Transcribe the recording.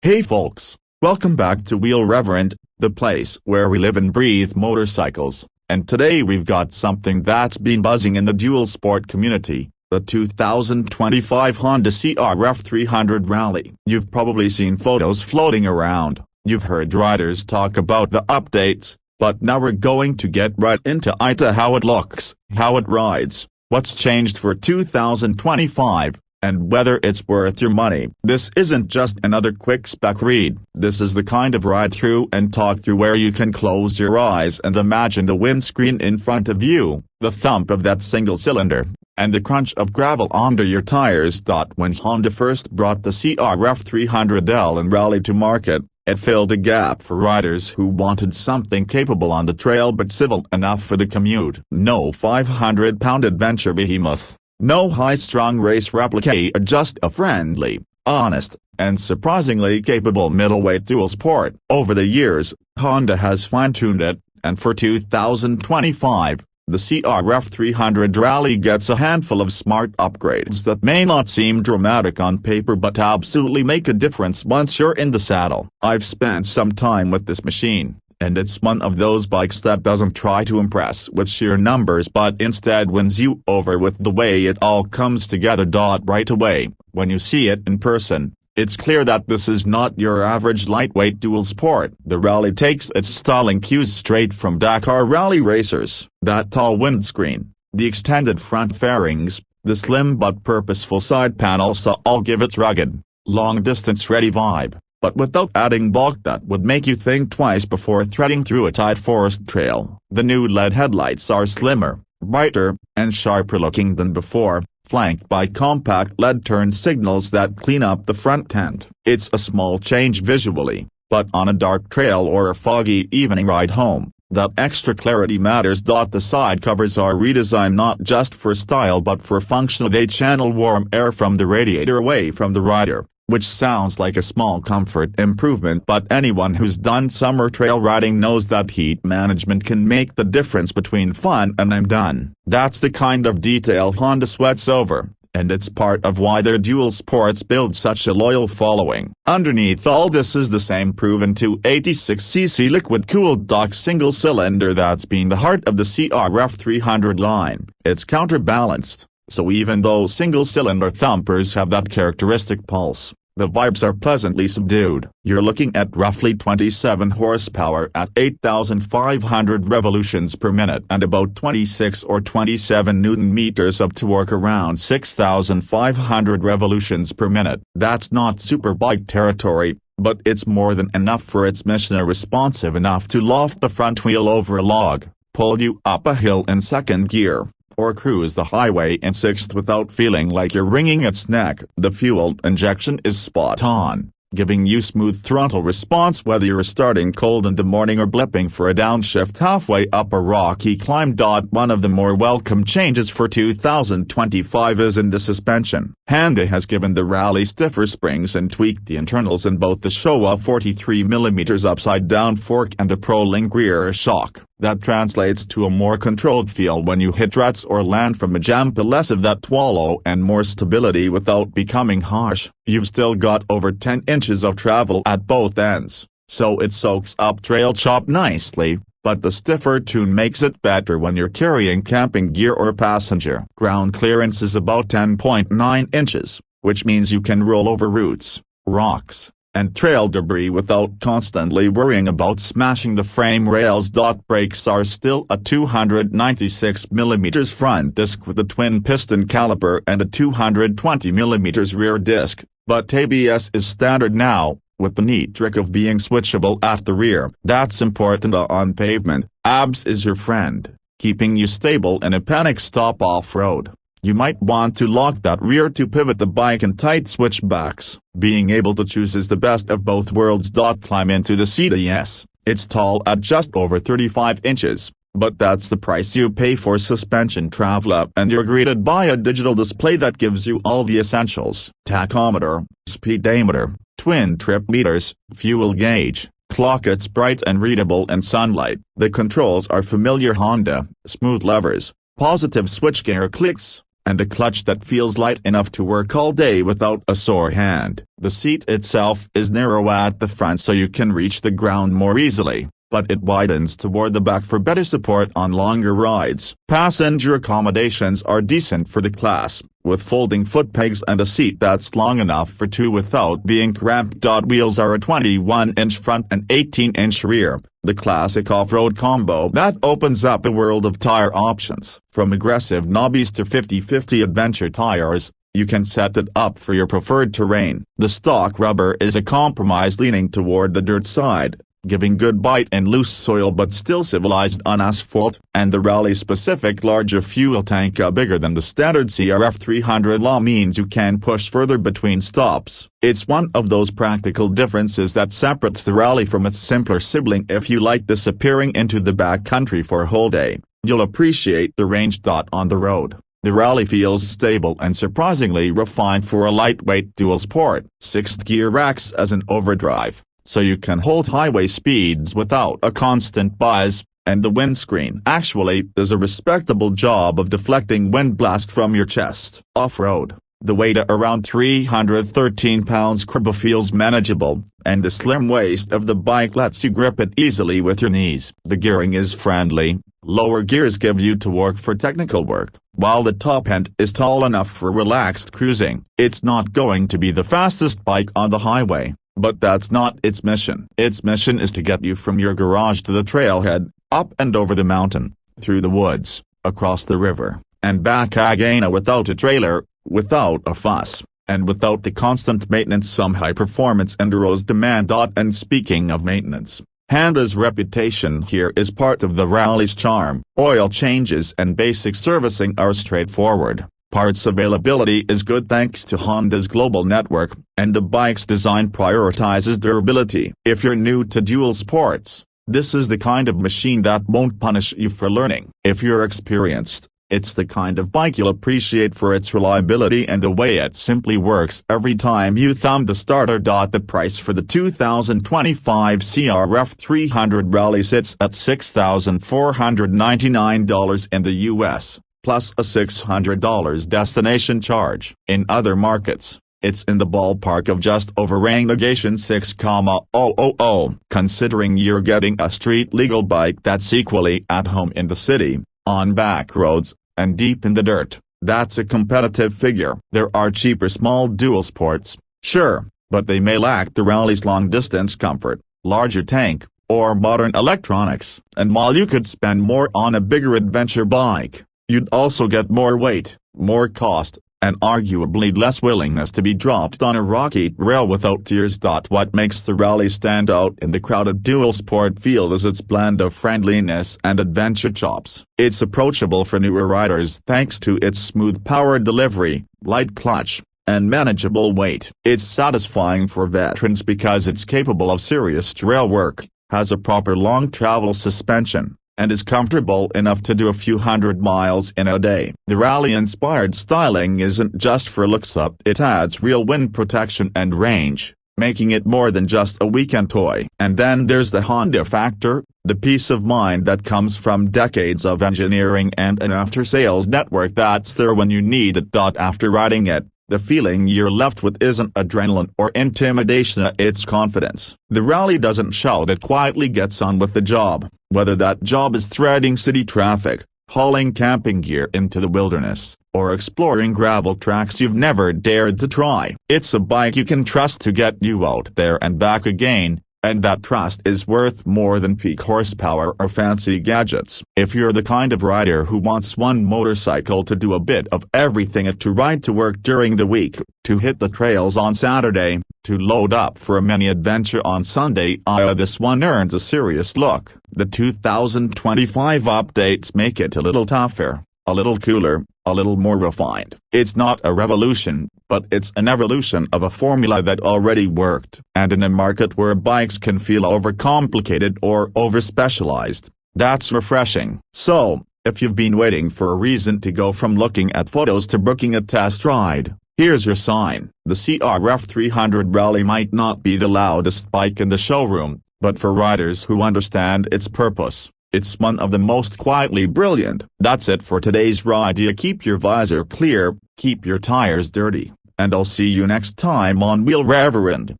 Hey folks, welcome back to Wheel Rev, the place where we live and breathe motorcycles, and today we've got something that's been buzzing in the dual sport community, the 2025 Honda CRF300 Rally. You've probably seen photos floating around, you've heard riders talk about the updates, but now we're going to get right into how it looks, how it rides, what's changed for 2025, and whether it's worth your money. This isn't just another quick spec read, this is the kind of ride through and talk through where you can close your eyes and imagine the windscreen in front of you, the thump of that single cylinder, and the crunch of gravel under your tires. When Honda first brought the CRF300 Rally to market, it filled a gap for riders who wanted something capable on the trail but civil enough for the commute. No 500-pound adventure behemoth. No high-strung race replica, just a friendly, honest, and surprisingly capable middleweight dual sport. Over the years, Honda has fine-tuned it, and for 2025, the CRF300 Rally gets a handful of smart upgrades that may not seem dramatic on paper but absolutely make a difference once you're in the saddle. I've spent some time with this machine, and it's one of those bikes that doesn't try to impress with sheer numbers but instead wins you over with the way it all comes together. Right away, when you see it in person, it's clear that this is not your average lightweight dual sport. The Rally takes its styling cues straight from Dakar rally racers. That tall windscreen, the extended front fairings, the slim but purposeful side panels all give it rugged, long-distance ready vibe, but without adding bulk that would make you think twice before threading through a tight forest trail. The new LED headlights are slimmer, brighter, and sharper looking than before, flanked by compact LED turn signals that clean up the front end. It's a small change visually, but on a dark trail or a foggy evening ride home, that extra clarity matters. The side covers are redesigned not just for style but for function. They channel warm air from the radiator away from the rider, which sounds like a small comfort improvement, but anyone who's done summer trail riding knows that heat management can make the difference between fun and I'm done. That's the kind of detail Honda sweats over, and it's part of why their dual sports build such a loyal following. Underneath all this is the same proven 286cc liquid-cooled single cylinder that's been the heart of the CRF300 line. It's counterbalanced, so even though single-cylinder thumpers have that characteristic pulse, the vibes are pleasantly subdued. You're looking at roughly 27 horsepower at 8,500 revolutions per minute and about 26 or 27 Newton-meters of torque around 6,500 revolutions per minute. That's not superbike territory, but it's more than enough for its mission. Responsive enough to loft the front wheel over a log, pull you up a hill in second gear, or cruise the highway in sixth without feeling like you're wringing its neck. The fuel injection is spot on, giving you smooth throttle response whether you're starting cold in the morning or blipping for a downshift halfway up a rocky climb. One of the more welcome changes for 2025 is in the suspension. Honda has given the Rally stiffer springs and tweaked the internals in both the Showa 43mm upside-down fork and the ProLink rear shock. That translates to a more controlled feel when you hit ruts or land from a jump, less of that wallow and more stability without becoming harsh. You've still got over 10 inches of travel at both ends, so it soaks up trail chop nicely, but the stiffer tune makes it better when you're carrying camping gear or passenger. Ground clearance is about 10.9 inches, which means you can roll over roots, rocks, and trail debris without constantly worrying about smashing the frame rails. Brakes are still a 296mm front disc with a twin-piston caliper and a 220mm rear disc, but ABS is standard now, with the neat trick of being switchable at the rear. That's important on pavement. ABS is your friend, keeping you stable in a panic stop off-road. You might want to lock that rear to pivot the bike in tight switchbacks. Being able to choose is the best of both worlds. Climb into the CDS. It's tall at just over 35 inches, but that's the price you pay for suspension travel up, and you're greeted by a digital display that gives you all the essentials: tachometer, speedometer, twin trip meters, fuel gauge, clock. It's bright and readable in sunlight. The controls are familiar Honda, smooth levers, positive switchgear clicks, and a clutch that feels light enough to work all day without a sore hand. The seat itself is narrow at the front so you can reach the ground more easily, but it widens toward the back for better support on longer rides. Passenger accommodations are decent for the class, with folding foot pegs and a seat that's long enough for two without being cramped. Wheels are a 21-inch front and 18-inch rear, the classic off-road combo that opens up a world of tire options. From aggressive knobbies to 50/50 adventure tires, you can set it up for your preferred terrain. The stock rubber is a compromise leaning toward the dirt side, giving good bite in loose soil but still civilized on asphalt, and the Rally-specific larger fuel tank bigger than the standard CRF300 Rally means you can push further between stops. It's one of those practical differences that separates the Rally from its simpler sibling. If you like disappearing into the backcountry for a whole day, you'll appreciate the range. On the road, the Rally feels stable and surprisingly refined for a lightweight dual-sport. 6th-gear acts as an overdrive, so you can hold highway speeds without a constant buzz, and the windscreen actually does a respectable job of deflecting wind blast from your chest. Off-road, the weight at around 313 pounds feels manageable, and the slim waist of the bike lets you grip it easily with your knees. The gearing is friendly, lower gears give you to work for technical work, while the top end is tall enough for relaxed cruising. It's not going to be the fastest bike on the highway, but that's not its mission. Its mission is to get you from your garage to the trailhead, up and over the mountain, through the woods, across the river, and back again without a trailer, without a fuss, and without the constant maintenance some high-performance enduros demand. And speaking of maintenance, Honda's reputation here is part of the Rally's charm. Oil changes and basic servicing are straightforward. Parts availability is good thanks to Honda's global network, and the bike's design prioritizes durability. If you're new to dual sports, this is the kind of machine that won't punish you for learning. If you're experienced, it's the kind of bike you'll appreciate for its reliability and the way it simply works every time you thumb the starter. The price for the 2025 CRF300 Rally sits at $6,499 in the US. Plus a $600 destination charge. In other markets, it's in the ballpark of just over Renegation 6,000. Considering you're getting a street-legal bike that's equally at home in the city, on back roads, and deep in the dirt, that's a competitive figure. There are cheaper small dual sports, sure, but they may lack the Rally's long-distance comfort, larger tank, or modern electronics. And while you could spend more on a bigger adventure bike, you'd also get more weight, more cost, and arguably less willingness to be dropped on a rocky trail without tears. What makes the Rally stand out in the crowded dual sport field is its blend of friendliness and adventure chops. It's approachable for newer riders thanks to its smooth power delivery, light clutch, and manageable weight. It's satisfying for veterans because it's capable of serious trail work, has a proper long travel suspension, and is comfortable enough to do a few hundred miles in a day. The Rally-inspired styling isn't just for looks up, it adds real wind protection and range, making it more than just a weekend toy. And then there's the Honda factor, the peace of mind that comes from decades of engineering and an after-sales network that's there when you need it. After riding it, the feeling you're left with isn't adrenaline or intimidation, it's confidence. The Rally doesn't shout, it quietly gets on with the job, whether that job is threading city traffic, hauling camping gear into the wilderness, or exploring gravel tracks you've never dared to try. It's a bike you can trust to get you out there and back again, and that trust is worth more than peak horsepower or fancy gadgets. If you're the kind of rider who wants one motorcycle to do a bit of everything, to ride to work during the week, to hit the trails on Saturday, to load up for a mini adventure on Sunday, this one earns a serious look. The 2025 updates make it a little tougher, a little cooler, a little more refined. It's not a revolution, but it's an evolution of a formula that already worked. And in a market where bikes can feel overcomplicated or over-specialized, that's refreshing. So, if you've been waiting for a reason to go from looking at photos to booking a test ride, here's your sign. The CRF300 Rally might not be the loudest bike in the showroom, but for riders who understand its purpose, It's one of the most quietly brilliant. That's it for today's raw idea. Keep your visor clear, keep your tires dirty, and I'll see you next time on Wheel Rev.